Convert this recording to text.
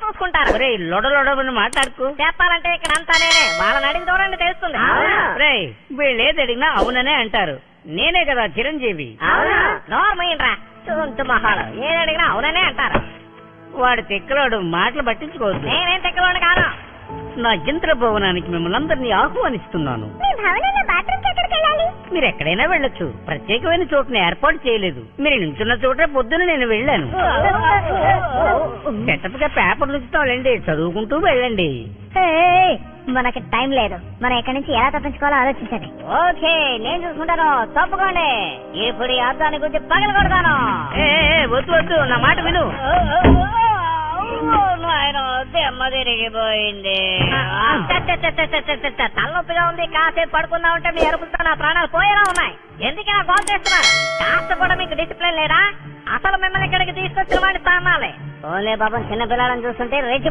చూసుకుంటారు. లొడలొడమని మాట్లాడుకూ. చెప్పాలంటే ఇక్కడ అంతా నేనే. వాళ్ళని అడిగి చూడండి తెలుస్తుంది. వీళ్ళు ఏది అడిగినా అవుననే అంటారు. నేనే కదా చిరంజీవి. నోర్మయ్యరా చుంటు మొహాలు. ఏది అడిగినా అవుననే అంటారు. వాడు తిక్కలోడు, మాటలు పట్టించుకోవద్దు. నేనేం తిక్కలోడు కాను. నా యంత్ర భవనానికి మిమ్మల్ని అందరినీ ఆహ్వానిస్తున్నాను. మీరు ఎక్కడైనా వెళ్ళొచ్చు. ప్రత్యేకమైన చోటుని ఏర్పాటు చేయలేదు. మీరు నిల్చున్న చోట పొద్దున నేను వెళ్ళాను. చెట్టపుగా పేపర్లు ఇస్తాంలేండి, చదువుకుంటూ వెళ్ళండి. మనకి టైం లేదు. మనం ఎక్కడి నుంచి ఎలా తప్పించుకోవాలో ఆలోచించండి. ఓకే, నేను చూసుకుంటాను. తప్పుకోండి. ఇప్పుడు ఈ అర్థాన్ని గురించి పగల కొడతాను. వద్దు వద్దు, నా మాట విను. దెమ్మ తిరిగిపోయింది. తలనొప్పిగా ఉంది. కాసేపు పడుకుందా ఉంటే మీ అరుపులతో నా ప్రాణాలు పోయేలా ఉన్నాయి. ఎందుకైనా కాల్ చేస్తున్నారు? కాస్త కూడా మీకు డిసిప్లిన్ లేదా? అసలు మిమ్మల్ని ఇక్కడికి తీసుకొచ్చిన వాడిని తానాలి. ఓలే బాబా, చిన్న పిల్లలను చూస్తుంటే రెచ్చి